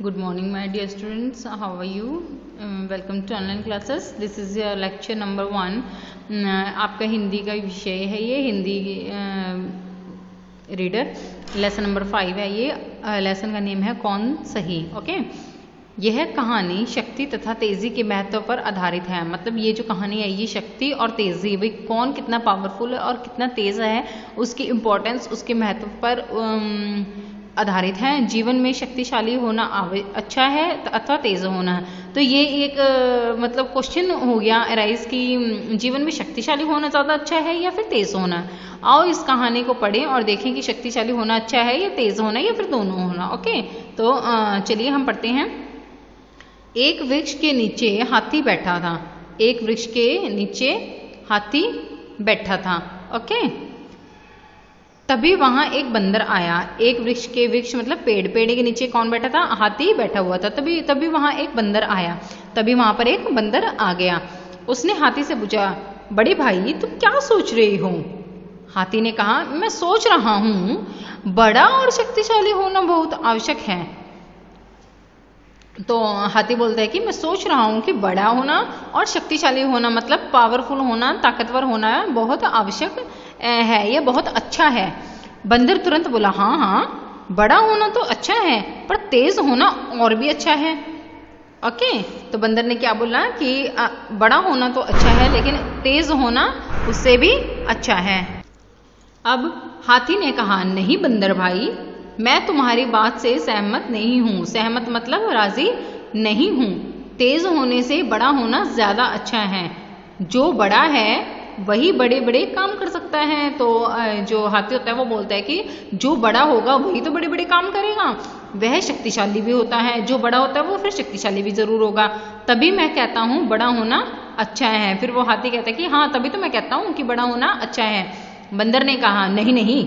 Good morning, my dear students. How are you? Welcome to online classes. This is your lecture number 1. आपका हिंदी का विषय है ये Hindi reader lesson number 5 है ये लेसन का नेम है कौन सही. ओके यह कहानी शक्ति तथा तेजी के महत्व पर आधारित है. मतलब ये जो कहानी है ये शक्ति और तेजी भाई कौन कितना पावरफुल है और कितना तेज है उसकी इम्पोर्टेंस उसके महत्व पर आधारित है. जीवन में शक्तिशाली होना अच्छा है अथवा तेज होना है. तो ये एक मतलब क्वेश्चन हो गया अराइज की जीवन में शक्तिशाली होना ज़्यादा अच्छा है या फिर तेज होना. आओ इस कहानी को पढ़ें और देखें कि शक्तिशाली होना अच्छा है या तेज होना या फिर दोनों होना. ओके तो चलिए हम पढ़ते हैं. एक वृक्ष के नीचे हाथी बैठा था. एक वृक्ष के नीचे हाथी बैठा था. ओके तभी वहां एक बंदर आया. एक वृक्ष मतलब पेड़ के नीचे कौन बैठा था? हाथी बैठा हुआ था. तभी वहां एक बंदर आया. तभी वहां पर एक बंदर आ गया. उसने हाथी से पूछा, बड़े भाई तुम क्या सोच रही हो? हाथी ने कहा, मैं सोच रहा हूं बड़ा और शक्तिशाली होना बहुत आवश्यक है. तो हाथी बोलता है कि मैं सोच रहा हूं कि बड़ा होना और शक्तिशाली होना मतलब पावरफुल होना ताकतवर होना बहुत आवश्यक है, ये बहुत अच्छा है. बंदर तुरंत बोला, हाँ हाँ बड़ा होना तो अच्छा है पर तेज होना और भी अच्छा है. ओके तो बंदर ने क्या बोला कि बड़ा होना तो अच्छा है लेकिन तेज होना उससे भी अच्छा है. अब हाथी ने कहा, नहीं बंदर भाई मैं तुम्हारी बात से सहमत नहीं हूं. सहमत मतलब राजी नहीं हूं. तेज होने से बड़ा होना ज्यादा अच्छा है. जो बड़ा है वही बड़े बड़े काम कर सकता है. तो जो हाथी होता है वो बोलता है कि जो बड़ा होगा वही तो बड़े बड़े काम करेगा. वह शक्तिशाली भी होता है. जो बड़ा होता है वो फिर शक्तिशाली भी जरूर होगा. तभी मैं कहता हूँ बड़ा होना अच्छा है. फिर वो हाथी कहता है कि हाँ तभी तो मैं कहता हूँ कि बड़ा होना अच्छा है. बंदर ने कहा, नहीं नहीं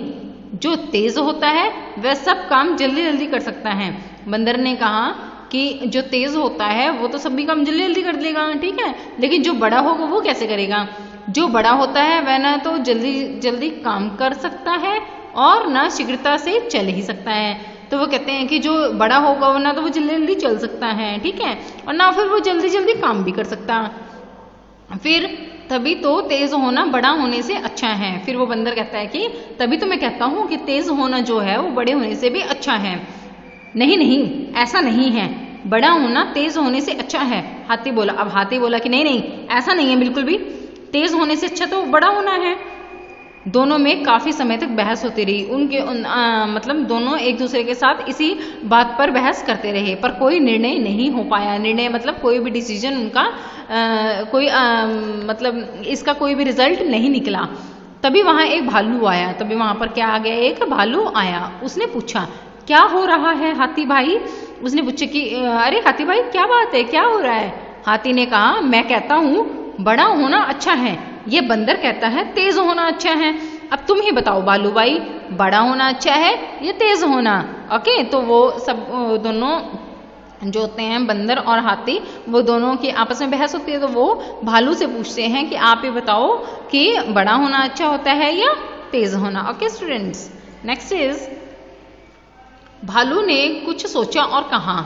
जो तेज होता है वह सब काम जल्दी जल्दी कर सकता है. बंदर ने कहा कि जो तेज होता है वो तो सभी काम जल्दी जल्दी कर देगा, ठीक है, लेकिन जो बड़ा होगा वो कैसे करेगा? जो बड़ा होता है वह ना तो जल्दी जल्दी काम कर सकता है और ना शीघ्रता से चल ही सकता है. तो वो कहते हैं कि जो बड़ा होगा वो ना तो वो जल्दी जल्दी चल सकता है, ठीक है, और ना फिर वो जल्दी जल्दी काम भी कर सकता. फिर तभी तो तेज होना बड़ा होने से अच्छा है. फिर वो बंदर कहता है कि तभी तो मैं कहता हूँ कि तेज होना जो है वो बड़े होने से भी अच्छा है. नहीं नहीं ऐसा नहीं है, बड़ा होना तेज होने से अच्छा है. हाथी बोला. अब हाथी बोला कि नहीं नहीं ऐसा नहीं है बिल्कुल भी, तेज होने से अच्छा तो बड़ा होना है. दोनों में काफी समय तक बहस होती रही. मतलब दोनों एक दूसरे के साथ इसी बात पर बहस करते रहे पर कोई निर्णय नहीं हो पाया. निर्णय मतलब कोई भी डिसीजन उनका मतलब इसका कोई भी रिजल्ट नहीं निकला. तभी वहां एक भालू आया. तभी वहां पर क्या आ गया? एक भालू आया. उसने पूछा, क्या हो रहा है हाथी भाई? उसने पूछा कि अरे हाथी भाई क्या बात है, क्या हो रहा है? हाथी ने कहा, मैं कहता हूँ बड़ा होना अच्छा है. ये बंदर कहता है तेज होना अच्छा है. अब तुम ही बताओ बालू भाई, बड़ा होना अच्छा है या तेज होना? ओके तो वो सब दोनों जो होते हैं बंदर और हाथी वो दोनों की आपस में बहस होती है. तो वो भालू से पूछते हैं कि आप ये बताओ कि बड़ा होना अच्छा होता है या तेज होना. ओके स्टूडेंट्स नेक्स्ट इज भालू ने कुछ सोचा और कहा.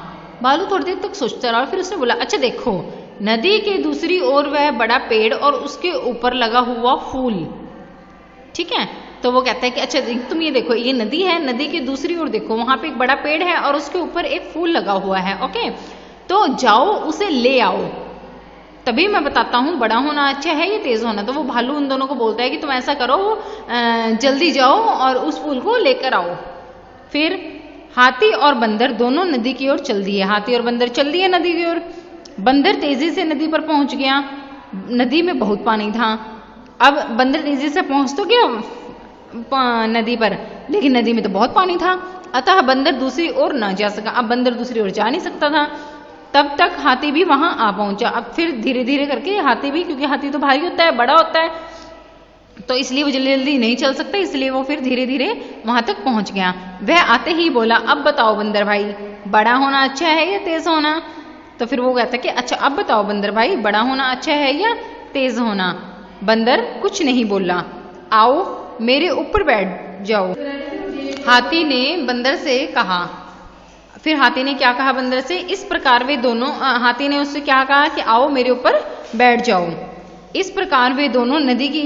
भालू थोड़ी देर तक सोचता रहा और फिर उसने बोला, अच्छा देखो नदी के दूसरी ओर वह बड़ा पेड़ और उसके ऊपर लगा हुआ फूल, ठीक है. तो वो कहता है कि अच्छा तुम ये देखो ये नदी है, नदी के दूसरी ओर देखो वहां पे एक बड़ा पेड़ है और उसके ऊपर एक फूल लगा हुआ है. ओके तो जाओ उसे ले आओ तभी मैं बताता हूँ बड़ा होना अच्छा है या तेज होना. तो वो भालू उन दोनों को बोलता है कि तुम ऐसा करो जल्दी जाओ और उस फूल को लेकर आओ. फिर हाथी और बंदर दोनों नदी की ओर चल दिए. हाथी और बंदर चल दिए नदी की ओर. बंदर तेजी से नदी पर पहुंच गया. नदी में बहुत पानी था. अब बंदर तेजी से पहुंच तो गया नदी पर, लेकिन नदी में तो बहुत पानी था. अतः बंदर दूसरी ओर ना जा सका. अब बंदर दूसरी ओर जा नहीं सकता था. तब तक हाथी भी वहां आ पहुंचा. अब फिर धीरे धीरे करके हाथी भी, क्योंकि हाथी तो भारी होता है, बड़ा होता है, तो इसलिए वो जल्दी जल्दी नहीं चल सकता, इसलिए वो फिर धीरे धीरे वहां तक पहुंच गया. वह आते ही बोला, अब बताओ बंदर भाई बड़ा होना अच्छा है या तेज होना? तो फिर वो कहता कि अच्छा अब बताओ बंदर भाई बड़ा होना अच्छा है या तेज होना? बंदर कुछ नहीं बोला. आओ मेरे ऊपर बैठ जाओ. हाथी ने बंदर से कहा. फिर हाथी ने क्या कहा बंदर से, इस प्रकार वे दोनों, हाथी ने उससे क्या कहा कि आओ मेरे ऊपर बैठ जाओ। इस प्रकार वे दोनों नदी की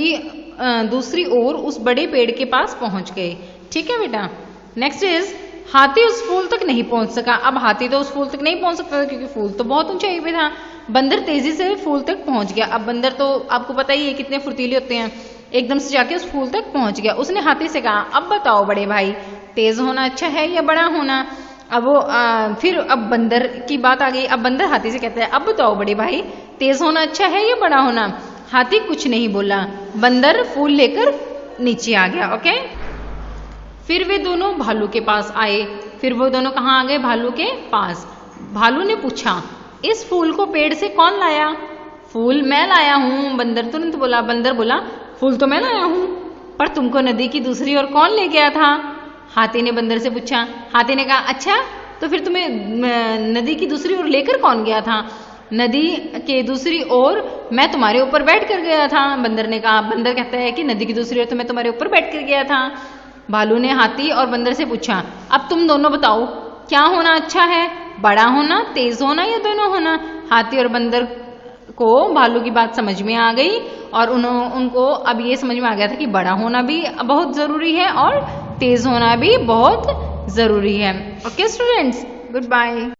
दूसरी ओर उस बड़े पेड़ के पास पहुंच गए। ठीक है बेटा। नेक्स्ट इज, हाथी उस फूल तक नहीं पहुंच सका। अब हाथी तो उस फूल तक नहीं पहुंच सकता था क्योंकि फूल तो बहुत ऊंचाई पे था। बंदर तेजी से फूल तक पहुंच गया। अब बंदर तो आपको पता ही है कितने फुर्तीले होते हैं, एकदम से जाके उस फूल तक पहुंच गया। उसने हाथी से कहा, अब बताओ बड़े भाई, तेज होना अच्छा है या बड़ा होना। अब वो फिर अब बंदर की बात आ गई। अब बंदर हाथी से कहता है, अब बताओ बड़े भाई, तेज होना अच्छा है या बड़ा होना। हाथी कुछ नहीं बोला, बंदर फूल लेकर नीचे आ गया। ओके। फिर वे दोनों भालू के पास आए। फिर वो दोनों कहाँ आ गए, भालू के पास। भालू ने पूछा, इस फूल को पेड़ से कौन लाया। फूल मैं लाया हूं, बंदर तुरंत बोला। बंदर बोला, फूल तो मैं लाया हूं, पर तुमको नदी की दूसरी ओर कौन ले गया था। हाथी ने बंदर से पूछा। हाथी ने कहा, अच्छा तो फिर तुम्हें नदी की दूसरी ओर लेकर कौन गया था। नदी के दूसरी ओर मैं तुम्हारे ऊपर बैठ कर गया था, बंदर ने कहा। बंदर कहता है कि नदी की दूसरी ओर तो मैं तुम्हारे ऊपर बैठ कर गया था। भालू ने हाथी और बंदर से पूछा, अब तुम दोनों बताओ क्या होना अच्छा है, बड़ा होना, तेज होना या दोनों होना। हाथी और बंदर को भालू की बात समझ में आ गई और उनको अब ये समझ में आ गया था कि बड़ा होना भी बहुत जरूरी है और तेज होना भी बहुत जरूरी है। Okay students, good bye.